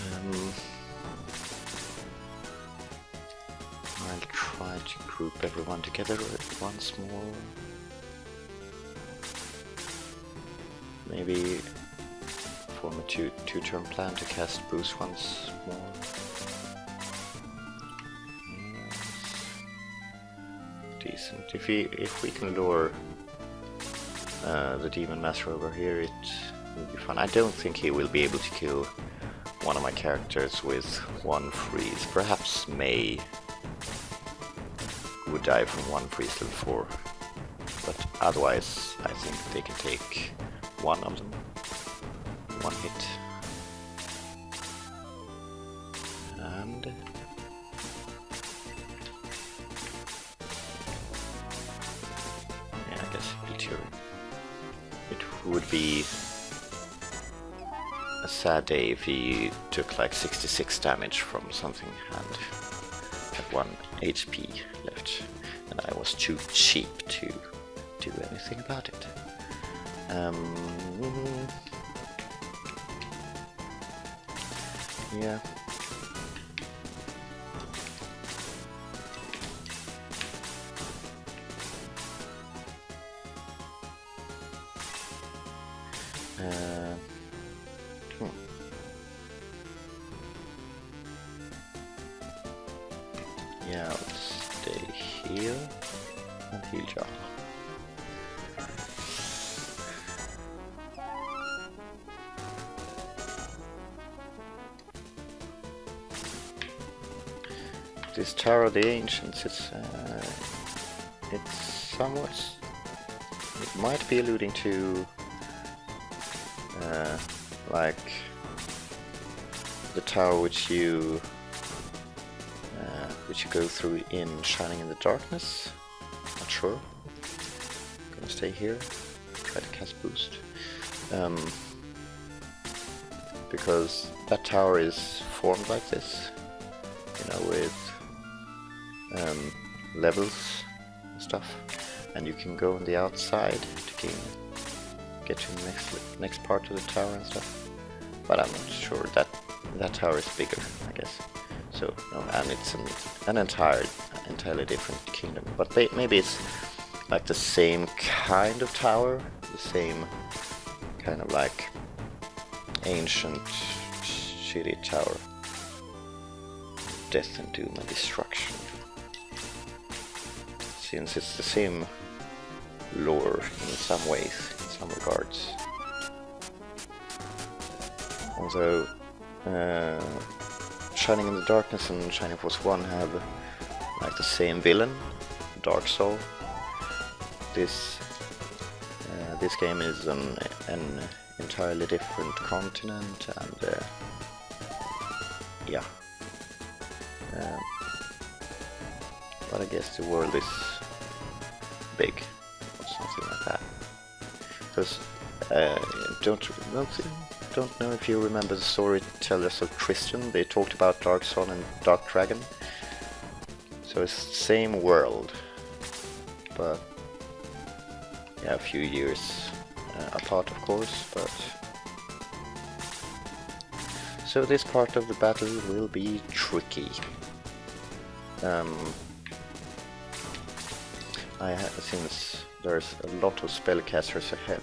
Um, I'll try to group everyone together once more. Maybe form a two-turn plan to cast boost once more. Yes. Decent. If we can lure the Demon Master over here, it will be fun. I don't think he will be able to kill one of my characters with one freeze. Perhaps May would die from one freeze level 4, but otherwise I think they can take one of them, one hit. And yeah, I guess it would be a sad day if he took like 66 damage from something and had 1 HP left, and I was too cheap to do anything about it. Yeah. Yeah, I'll stay here and heal John. This Tower of the Ancients, it's somewhat, it might be alluding to like the tower which you go through in Shining in the Darkness. Not sure. Gonna stay here, try to cast boost, because that tower is formed like this, you know, with levels and stuff, and you can go on the outside to get to the next part of the tower and stuff. But I'm not sure that tower is bigger, I guess. So no, and it's an entirely different kingdom. But maybe it's like the same kind of tower, the same kind of like ancient shitty tower. Death and doom and destruction. Since it's the same lore in some ways, in some regards. Although Shining in the Darkness and Shining Force 1 have like the same villain, Dark Soul. This game is an entirely different continent, and yeah. But I guess the world is big, or something like that. Because don't know if you remember the storytellers of Tristan. They talked about Dark Sun and Dark Dragon. So it's the same world, but yeah, a few years apart, of course. But so this part of the battle will be tricky. Since there's a lot of spellcasters ahead.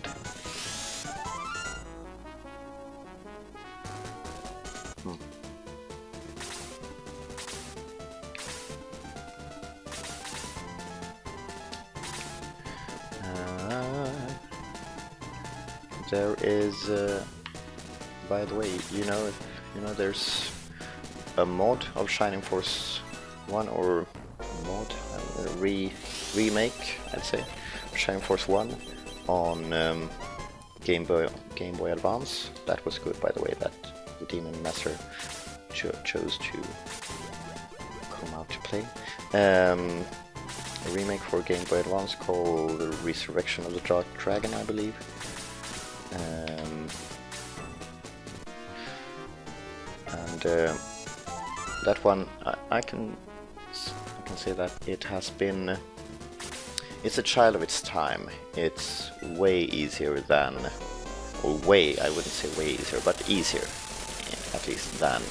There is, by the way, you know there's a mod of Shining Force 1, or mod, remake, I'd say, Shining Force 1 on Game Boy Advance. That was good, by the way, that the Demon Master chose to come out to play. A remake for Game Boy Advance called The Resurrection of the Dark Dragon, I believe. And that one, I can say that it has been, it's a child of its time. It's way easier than, or way, I wouldn't say way easier, but easier, at least, than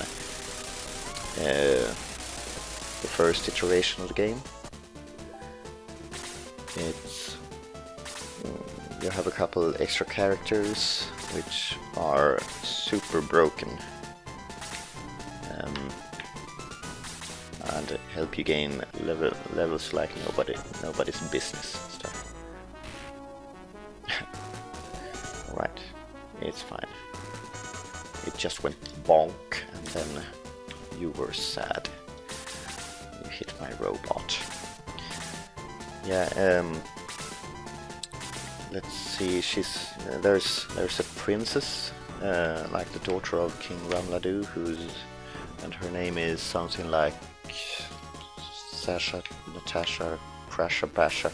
the first iteration of the game. It's you have a couple extra characters which are super broken and help you gain levels like nobody's business and stuff. Alright, it's fine. It just went bonk and then you were sad. You hit my robot. Yeah, let's see, there's a princess, like the daughter of King Ramladu, and her name is something like Sasha, Natasha, Krasha, Basha,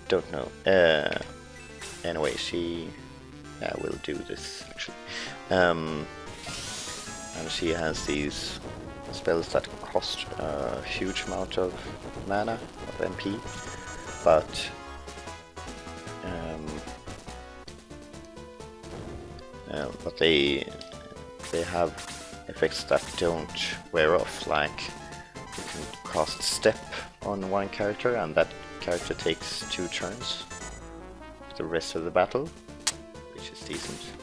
don't know. Anyway, will do this actually. And she has these spells that cost a huge amount of mana, of MP, but they have effects that don't wear off. Like you can cast Step on one character, and that character takes 2 turns for the rest of the battle, which is decent.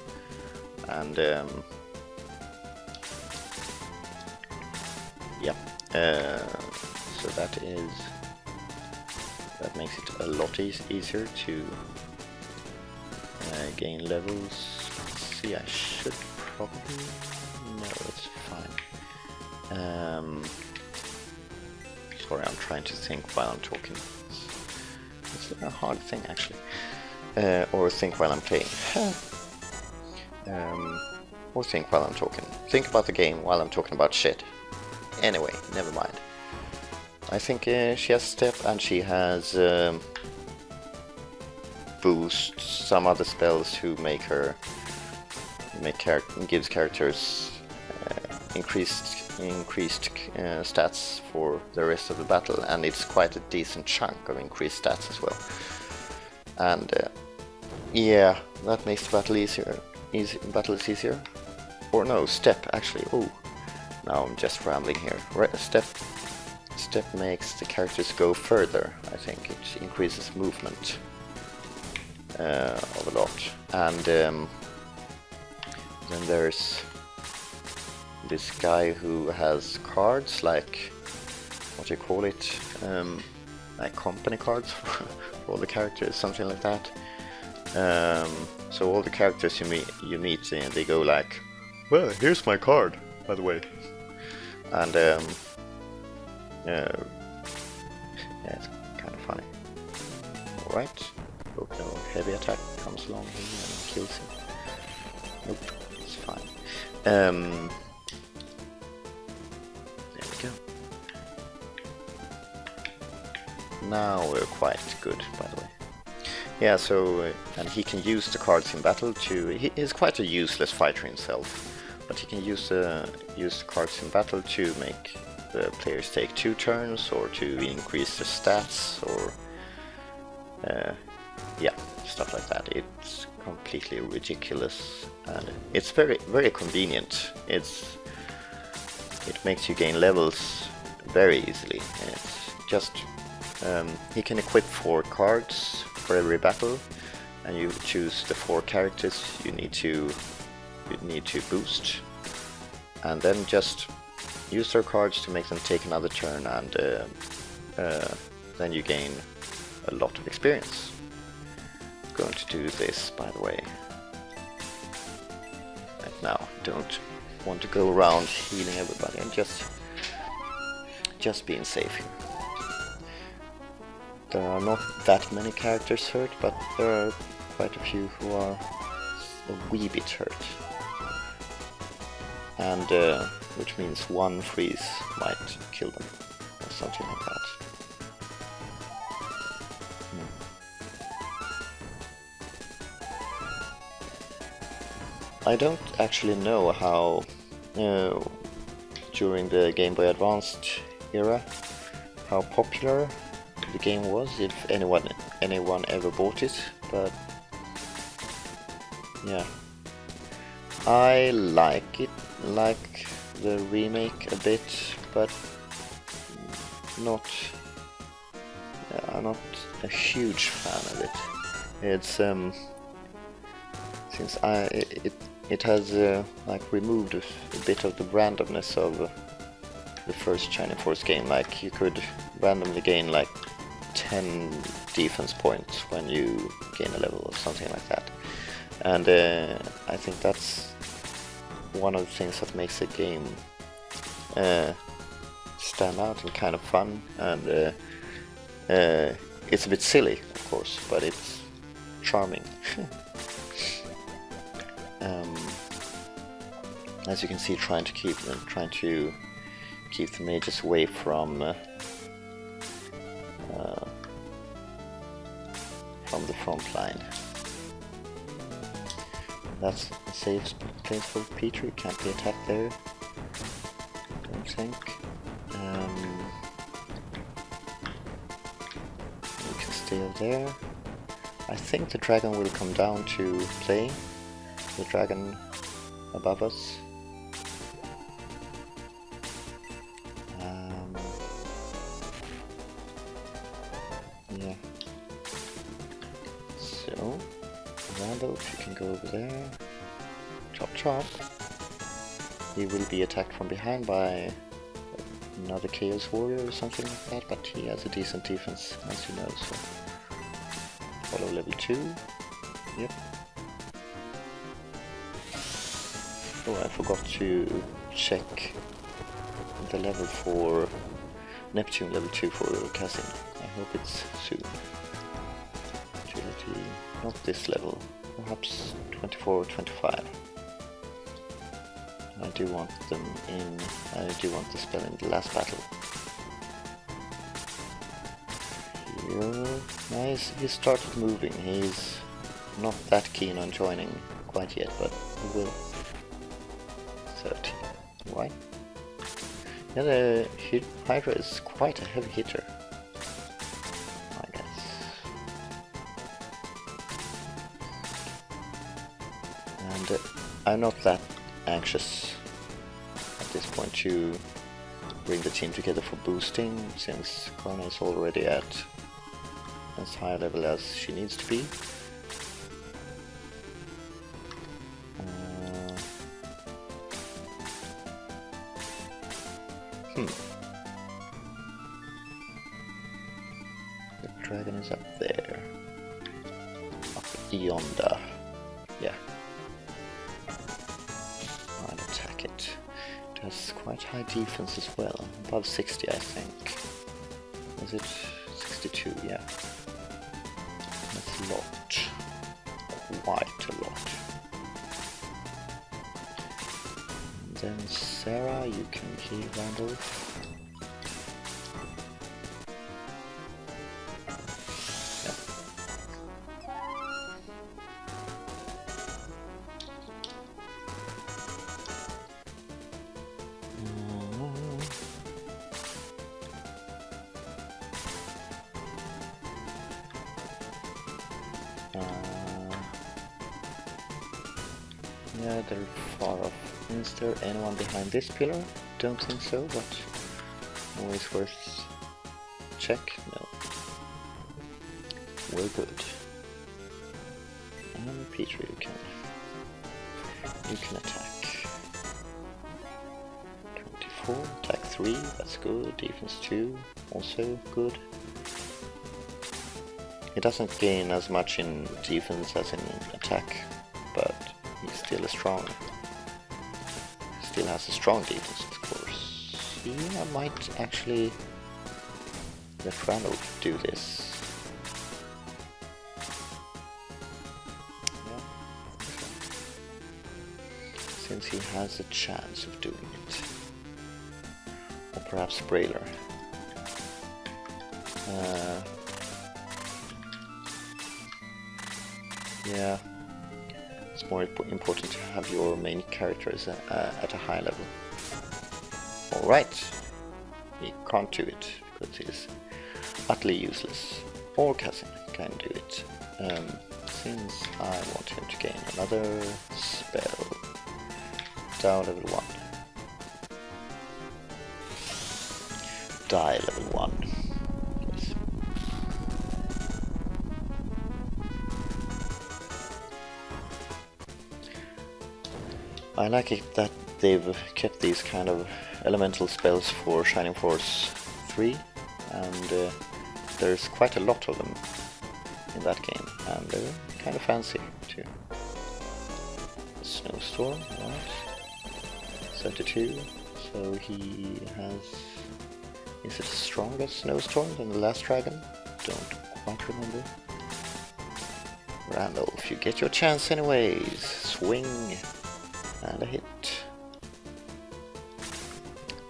And yeah, so that makes it a lot easier to gain levels. See, I should probably... no, it's fine. Sorry, I'm trying to think while I'm talking. It's a hard thing actually. Or think while I'm playing. Or think while I'm talking. Think about the game while I'm talking about shit. Anyway, never mind. I think she has Step and she has Boost, some other spells who gives characters increased stats for the rest of the battle, and it's quite a decent chunk of increased stats as well. And yeah, that makes the battle easier. Battle is easier. Or no, Step actually. Oh, now I'm just rambling here. Step makes the characters go further. I think it increases movement of a lot. And then there's this guy who has cards, like, what do you call it? Like company cards for all the characters, something like that. So all the characters you meet, they go like, well, here's my card, by the way. And yeah, it's kind of funny. Alright, hope no heavy attack comes along here and kills him. Nope, it's fine. There we go. Now we're quite good, by the way. Yeah, so, and he can use the cards in battle he is quite a useless fighter himself, but he can use the cards in battle to make the players take 2 turns, or to increase the stats, or yeah, stuff like that. It's completely ridiculous, and it's very, very convenient. It makes you gain levels very easily. It's just he can equip 4 cards for every battle, and you choose the 4 characters you need to boost, and then just use their cards to make them take another turn, and then you gain a lot of experience. I'm going to do this, by the way. Right now, don't want to go around healing everybody, and just being safe here. There are not that many characters hurt, but there are quite a few who are a wee bit hurt. And which means 1 freeze might kill them, or something like that. I don't actually know how, during the Game Boy Advanced era, how popular the game was, if anyone ever bought it, but yeah, I like the remake a bit, but not. I'm not a huge fan of it. It's since it has like removed a bit of the randomness of the first Shining Force game. Like you could randomly gain like 10 defense points when you gain a level or something like that, and I think that's one of the things that makes the game stand out and kind of fun, and it's a bit silly, of course, but it's charming. As you can see, trying to keep the mages away from the front line. That's a safe place for pt2. Can't be attacked there, I don't think. We can stay over there. I think the dragon will come down to play. The dragon above us. Yeah. So, Randall, if you can go over there. Chop chop. He will be attacked from behind by another Chaos Warrior or something like that, but he has a decent defense, as you know, so... Follow level 2. Yep. Oh, I forgot to check the level for Neptune level 2 for Cassin. I hope it's soon. Agility, not this level, perhaps 24 or 25. I do want them in, I do want the spell in the last battle. Here, nice, he started moving, he's not that keen on joining quite yet, but he will. 30, why? Yeah, the Hydra is quite a heavy hitter, I guess. And I'm not that anxious at this point to bring the team together for boosting, since Karna is already at as high a level as she needs to be. The dragon is up there. Up yonder. Yeah. I'll attack it. It has quite high defense as well. Above 60, I think. Was it 62? Yeah. That's a lot. Quite a lot. And then Sarah, you can heal Randolph. Yeah, they're far off. Is there anyone behind this pillar? Don't think so, but always worth check. No. We're good. And Peter, you can attack. 24, attack 3, that's good. Defense 2, also good. He doesn't gain as much in defense as in attack, but he's still still has a strong defense, of course. Yeah, I might actually let Randall do this. Yeah. Since he has a chance of doing it. Or perhaps Brailer. Yeah. It's more important to have your main characters at a high level. Alright, he can't do it because he's utterly useless. Or Cassin can do it. Since I want him to gain another spell, Down level 1. Die level 1. Yes. I like it that they've kept these kind of elemental spells for Shining Force 3, and there's quite a lot of them in that game, and they're kind of fancy too. Snowstorm, right? 72, so he has... Is it stronger Snowstorm than the last dragon? Don't quite remember. Randolph, you get your chance anyways. Swing and a hit.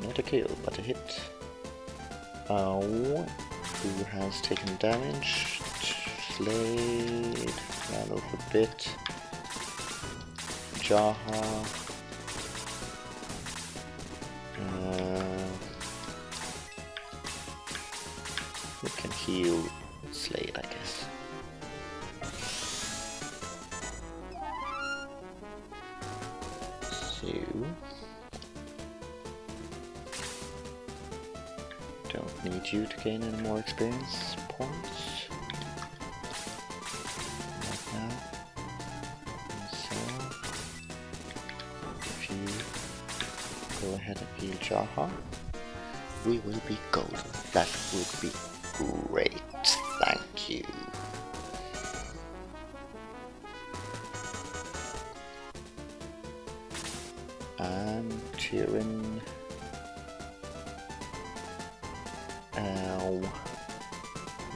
Not a kill, but a hit. Who has taken damage? Slade, Randolph a bit. Jaha. Who can heal Slade, I guess. So... Don't need you to gain any more experience points. Right now. So... If you go ahead and heal Jaha, we will be golden. That would be great, thank you. And Tyrion. Ow.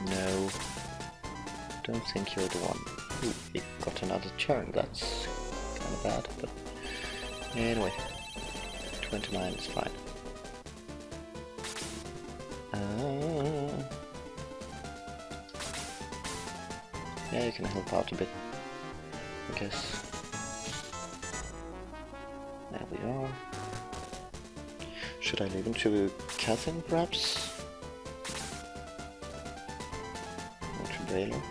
No. Don't think you're the one. Ooh, we got another turn, that's kind of bad, but anyway. 29 is fine. Yeah, you can help out a bit, I guess. There we are. Should I leave him to Catherine, perhaps? Or to Baylor?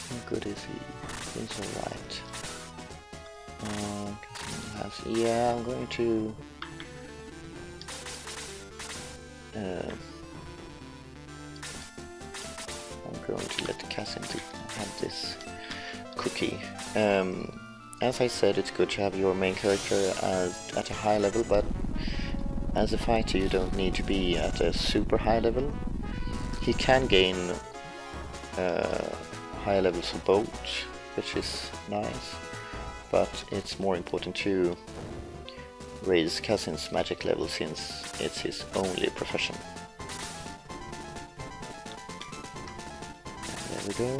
How good is he? He's alright. Yeah, I'm going to... I'm going to let Cassim have this cookie. As I said, it's good to have your main character at a high level, but as a fighter you don't need to be at a super high level. He can gain high levels of bolt, which is nice, but it's more important to raise Cassim's magic level since it's his only profession. There we go.